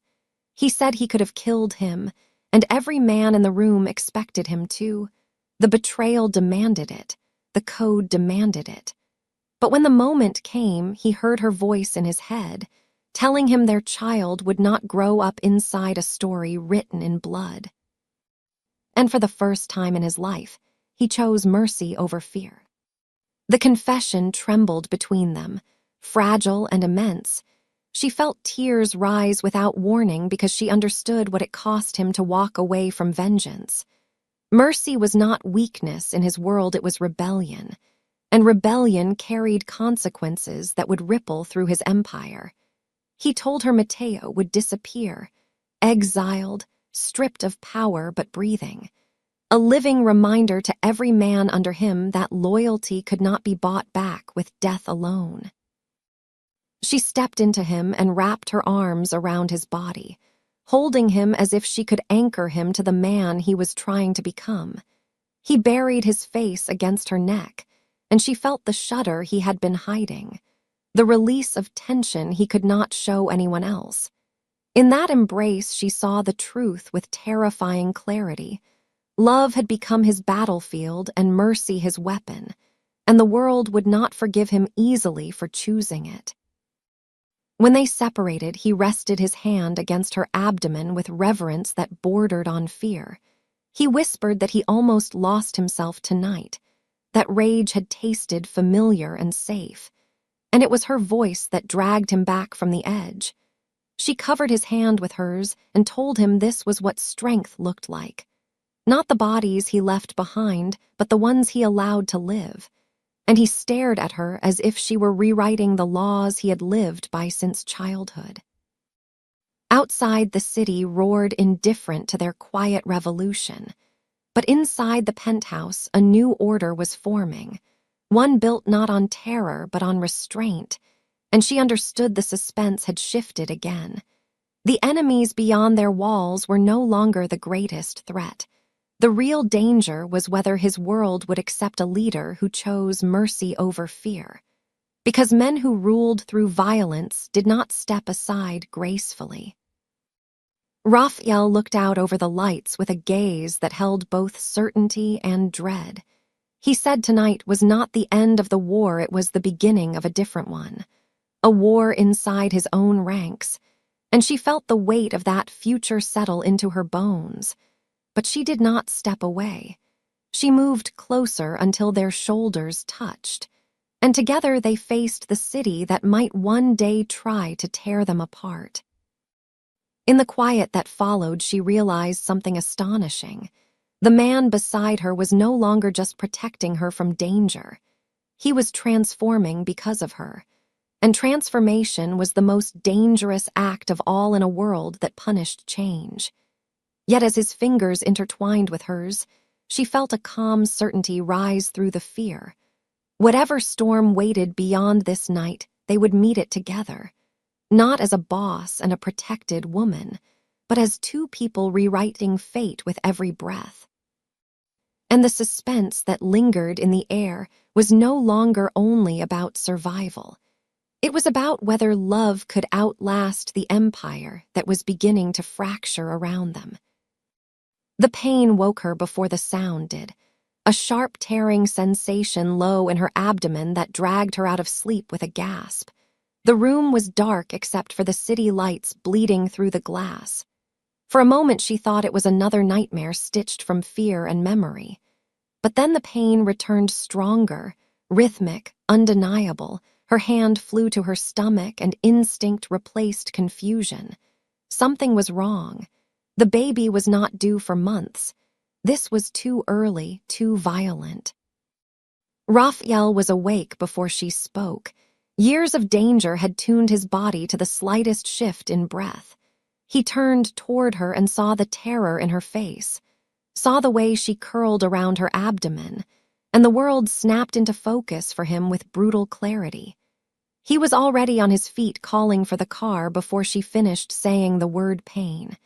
Speaker 1: He said he could have killed him, and every man in the room expected him to. The betrayal demanded it. The code demanded it. But when the moment came, he heard her voice in his head, telling him their child would not grow up inside a story written in blood. And for the first time in his life, he chose mercy over fear. The confession trembled between them, fragile and immense. She felt tears rise without warning because she understood what it cost him to walk away from vengeance. Mercy was not weakness in his world, it was rebellion. And rebellion carried consequences that would ripple through his empire. He told her Matteo would disappear, exiled, stripped of power but breathing. A living reminder to every man under him that loyalty could not be bought back with death alone. She stepped into him and wrapped her arms around his body, holding him as if she could anchor him to the man he was trying to become. He buried his face against her neck, and she felt the shudder he had been hiding, the release of tension he could not show anyone else. In that embrace, she saw the truth with terrifying clarity. Love had become his battlefield and mercy his weapon, and the world would not forgive him easily for choosing it. When they separated, he rested his hand against her abdomen with reverence that bordered on fear. He whispered that he almost lost himself tonight, that rage had tasted familiar and safe, and it was her voice that dragged him back from the edge. She covered his hand with hers and told him this was what strength looked like. Not the bodies he left behind, but the ones he allowed to live. And he stared at her as if she were rewriting the laws he had lived by since childhood. Outside, the city roared indifferent to their quiet revolution. But inside the penthouse, a new order was forming, one built not on terror but on restraint, and she understood the suspense had shifted again. The enemies beyond their walls were no longer the greatest threat. The real danger was whether his world would accept a leader who chose mercy over fear, because men who ruled through violence did not step aside gracefully. Raphael looked out over the lights with a gaze that held both certainty and dread. He said tonight was not the end of the war, it was the beginning of a different one. A war inside his own ranks, and she felt the weight of that future settle into her bones. But she did not step away. She moved closer until their shoulders touched, and together they faced the city that might one day try to tear them apart. In the quiet that followed, she realized something astonishing. The man beside her was no longer just protecting her from danger. He was transforming because of her. And transformation was the most dangerous act of all in a world that punished change. Yet as his fingers intertwined with hers, she felt a calm certainty rise through the fear. Whatever storm waited beyond this night, they would meet it together. Not as a boss and a protected woman, but as two people rewriting fate with every breath. And the suspense that lingered in the air was no longer only about survival. It was about whether love could outlast the empire that was beginning to fracture around them. The pain woke her before the sound did. a sharp tearing sensation low in her abdomen that dragged her out of sleep with a gasp. The room was dark except for the city lights bleeding through the glass. For a moment she thought it was another nightmare stitched from fear and memory. But then the pain returned stronger, rhythmic, undeniable. Her hand flew to her stomach and instinct replaced confusion. Something was wrong. The baby was not due for months. This was too early, too violent. Raphael was awake before she spoke. Years of danger had tuned his body to the slightest shift in breath. He turned toward her and saw the terror in her face, saw the way she curled around her abdomen, and the world snapped into focus for him with brutal clarity. He was already on his feet calling for the car before she finished saying the word pain.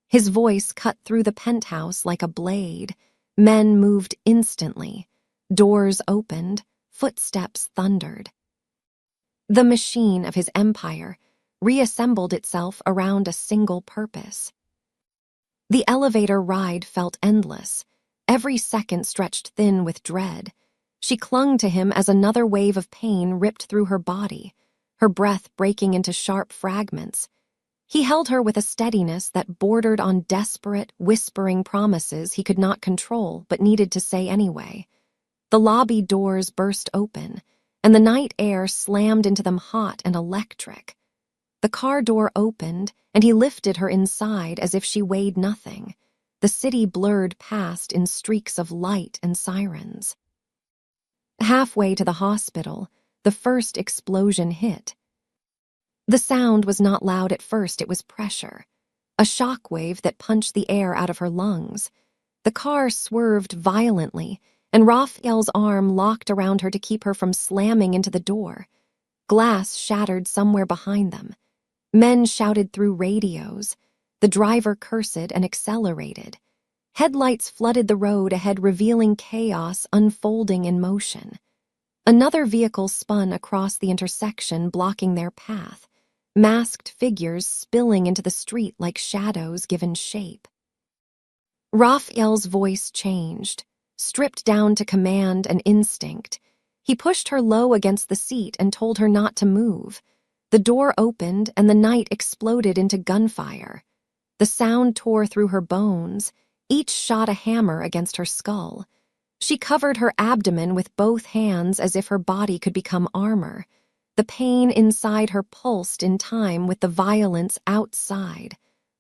Speaker 1: His voice cut through the penthouse like a blade. Men moved instantly. Doors opened. Footsteps thundered. The machine of his empire reassembled itself around a single purpose. The elevator ride felt endless. Every second stretched thin with dread. She clung to him as another wave of pain ripped through her body, her breath breaking into sharp fragments. He held her with a steadiness that bordered on desperate, whispering promises he could not control but needed to say anyway. The lobby doors burst open, and the night air slammed into them hot and electric. The car door opened, and he lifted her inside as if she weighed nothing. The city blurred past in streaks of light and sirens. Halfway to the hospital, the first explosion hit. The sound was not loud at first, it was pressure, a shock wave that punched the air out of her lungs. The car swerved violently, and Raphael's arm locked around her to keep her from slamming into the door. Glass shattered somewhere behind them. Men shouted through radios. The driver cursed and accelerated. Headlights flooded the road ahead, revealing chaos unfolding in motion. Another vehicle spun across the intersection, blocking their path. Masked figures spilling into the street like shadows given shape. Raphael's voice changed, stripped down to command and instinct. He pushed her low against the seat and told her not to move. The door opened and the night exploded into gunfire. The sound tore through her bones. Each shot a hammer against her skull. She covered her abdomen with both hands as if her body could become armor. The pain inside her pulsed in time with the violence outside,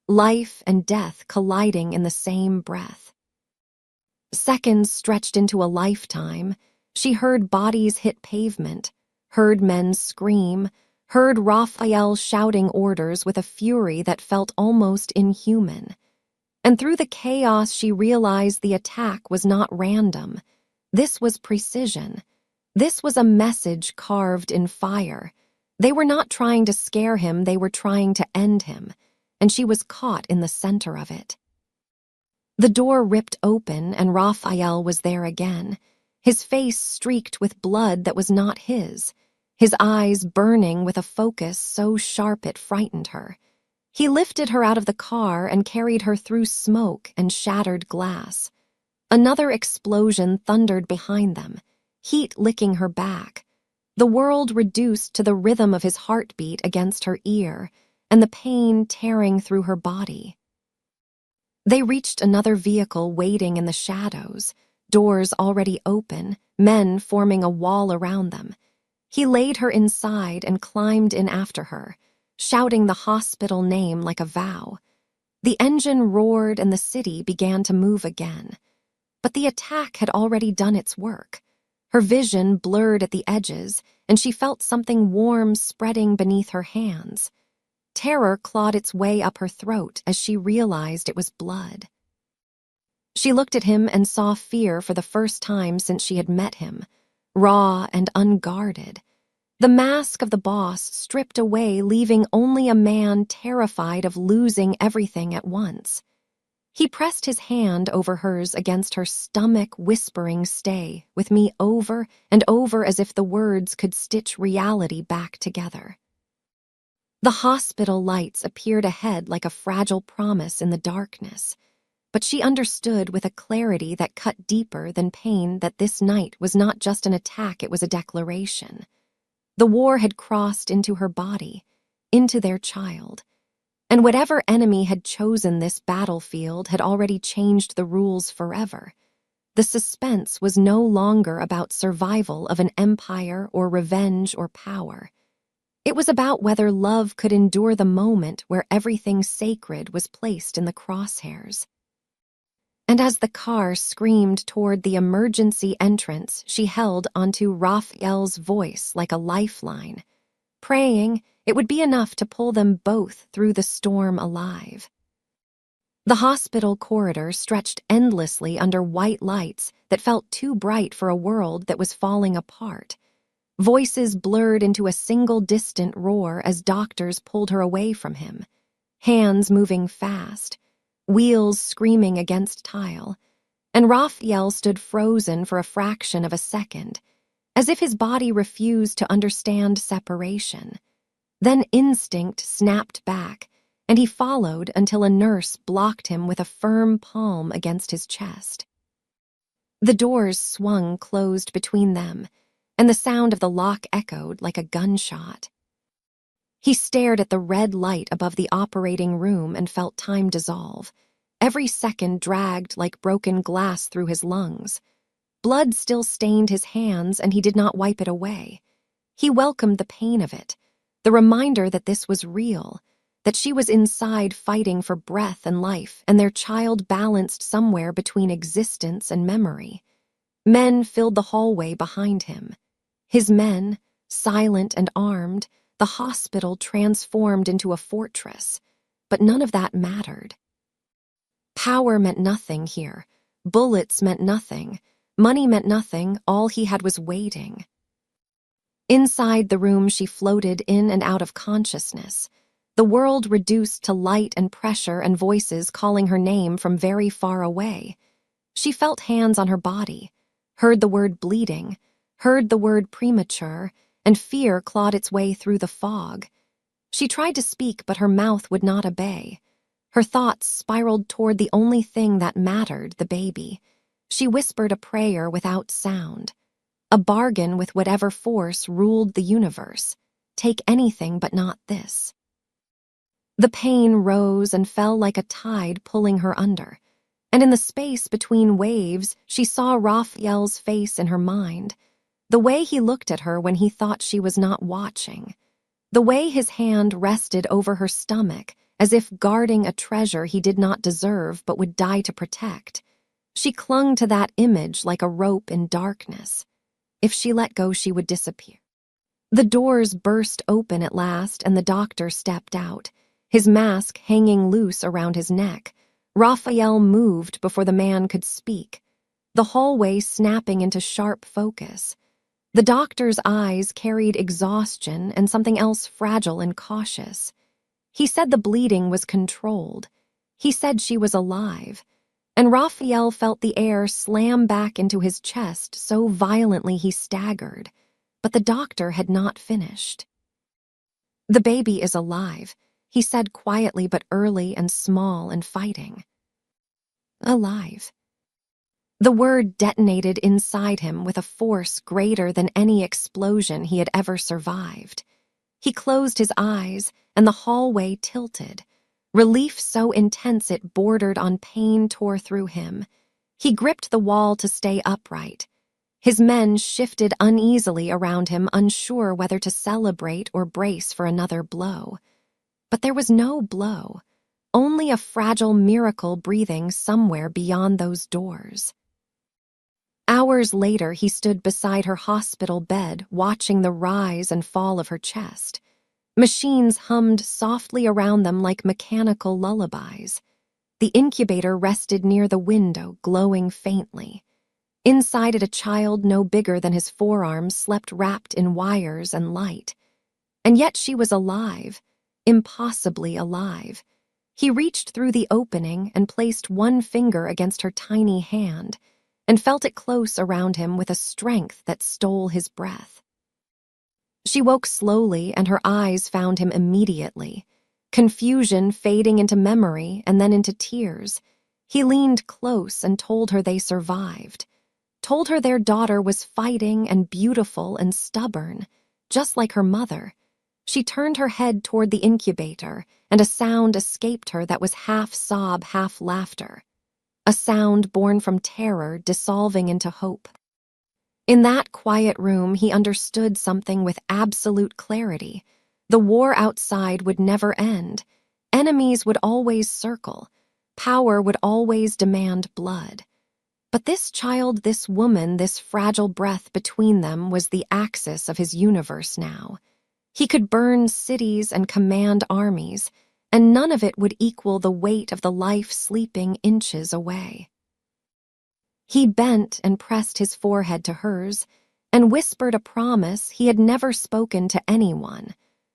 Speaker 1: life and death colliding in the same breath. Seconds stretched into a lifetime. She heard bodies hit pavement, heard men scream, heard Raphael shouting orders with a fury that felt almost inhuman. And through the chaos she realized the attack was not random. This was precision. This was a message carved in fire. They were not trying to scare him, they were trying to end him, and she was caught in the center of it. The door ripped open and Raphael was there again, his face streaked with blood that was not his eyes burning with a focus so sharp it frightened her. He lifted her out of the car and carried her through smoke and shattered glass. Another explosion thundered behind them, heat licking her back. The world reduced to the rhythm of his heartbeat against her ear, and the pain tearing through her body. They reached another vehicle waiting in the shadows, doors already open, men forming a wall around them. He laid her inside and climbed in after her, shouting the hospital name like a vow. The engine roared and the city began to move again. But the attack had already done its work. Her vision blurred at the edges, and she felt something warm spreading beneath her hands. Terror clawed its way up her throat as she realized it was blood. She looked at him and saw fear for the first time since she had met him, raw and unguarded. The mask of the boss stripped away, leaving only a man terrified of losing everything at once. He pressed his hand over hers against her stomach, whispering, "Stay with me," over and over as if the words could stitch reality back together. The hospital lights appeared ahead like a fragile promise in the darkness. But she understood with a clarity that cut deeper than pain that this night was not just an attack, it was a declaration. The war had crossed into her body, into their child. And whatever enemy had chosen this battlefield had already changed the rules forever. The suspense was no longer about survival of an empire or revenge or power. It was about whether love could endure the moment where everything sacred was placed in the crosshairs. And as the car screamed toward the emergency entrance, she held onto Raphael's voice like a lifeline, praying it would be enough to pull them both through the storm alive. The hospital corridor stretched endlessly under white lights that felt too bright for a world that was falling apart. Voices blurred into a single distant roar as doctors pulled her away from him, hands moving fast, wheels screaming against tile, and Raphael stood frozen for a fraction of a second, as if his body refused to understand separation. Then instinct snapped back, and he followed until a nurse blocked him with a firm palm against his chest. The doors swung closed between them, and the sound of the lock echoed like a gunshot. He stared at the red light above the operating room and felt time dissolve. Every second dragged like broken glass through his lungs. Blood still stained his hands, and he did not wipe it away. He welcomed the pain of it, the reminder that this was real, that she was inside fighting for breath and life, and their child balanced somewhere between existence and memory. Men filled the hallway behind him. His men, silent and armed, the hospital transformed into a fortress, but none of that mattered. Power meant nothing here. Bullets meant nothing. Money meant nothing. All he had was waiting. Inside the room, she floated in and out of consciousness, the world reduced to light and pressure and voices calling her name from very far away. She felt hands on her body, heard the word bleeding, heard the word premature, and fear clawed its way through the fog. She tried to speak, but her mouth would not obey. Her thoughts spiraled toward the only thing that mattered, the baby. She whispered a prayer without sound, a bargain with whatever force ruled the universe. Take anything but not this. The pain rose and fell like a tide pulling her under, and in the space between waves, she saw Raphael's face in her mind, the way he looked at her when he thought she was not watching, the way his hand rested over her stomach as if guarding a treasure he did not deserve but would die to protect. She clung to that image like a rope in darkness. If she let go, she would disappear. The doors burst open at last, and the doctor stepped out, his mask hanging loose around his neck. Raphael moved before the man could speak, the hallway snapping into sharp focus. The doctor's eyes carried exhaustion and something else fragile and cautious. He said the bleeding was controlled. He said she was alive. And Raphael felt the air slam back into his chest so violently he staggered. But the doctor had not finished. "The baby is alive," he said quietly but early and small and fighting. Alive. The word detonated inside him with a force greater than any explosion he had ever survived. He closed his eyes, and the hallway tilted. Relief so intense it bordered on pain tore through him. He gripped the wall to stay upright. His men shifted uneasily around him, unsure whether to celebrate or brace for another blow. But there was no blow, only a fragile miracle breathing somewhere beyond those doors. Hours later, he stood beside her hospital bed, watching the rise and fall of her chest. Machines hummed softly around them like mechanical lullabies. The incubator rested near the window, glowing faintly. Inside it, a child no bigger than his forearm slept wrapped in wires and light. And yet she was alive, impossibly alive. He reached through the opening and placed one finger against her tiny hand, and felt it close around him with a strength that stole his breath. She woke slowly, and her eyes found him immediately, confusion fading into memory and then into tears. He leaned close and told her they survived, told her their daughter was fighting and beautiful and stubborn, just like her mother. She turned her head toward the incubator, and a sound escaped her that was half sob, half laughter. A sound born from terror dissolving into hope. In that quiet room, he understood something with absolute clarity. The war outside would never end. Enemies would always circle. Power would always demand blood. But this child, this woman, this fragile breath between them was the axis of his universe now. He could burn cities and command armies, and none of it would equal the weight of the life sleeping inches away. He bent and pressed his forehead to hers, and whispered a promise he had never spoken to anyone,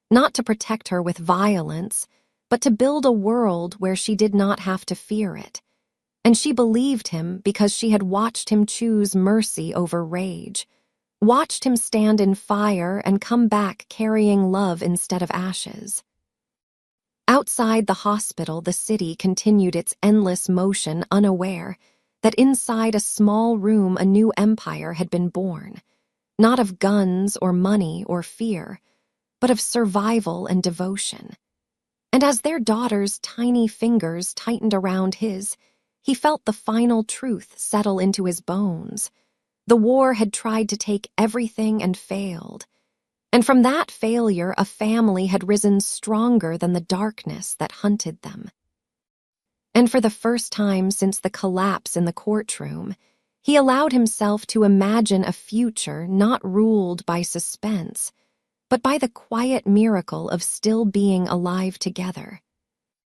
Speaker 1: not to protect her with violence, but to build a world where she did not have to fear it. And she believed him because she had watched him choose mercy over rage, watched him stand in fire and come back carrying love instead of ashes. Outside the hospital, the city continued its endless motion, unaware that inside a small room a new empire had been born, not of guns or money or fear, but of survival and devotion. And as their daughter's tiny fingers tightened around his, he felt the final truth settle into his bones. The war had tried to take everything and failed. And from that failure, a family had risen stronger than the darkness that hunted them. And for the first time since the collapse in the courtroom, he allowed himself to imagine a future not ruled by suspense, but by the quiet miracle of still being alive together.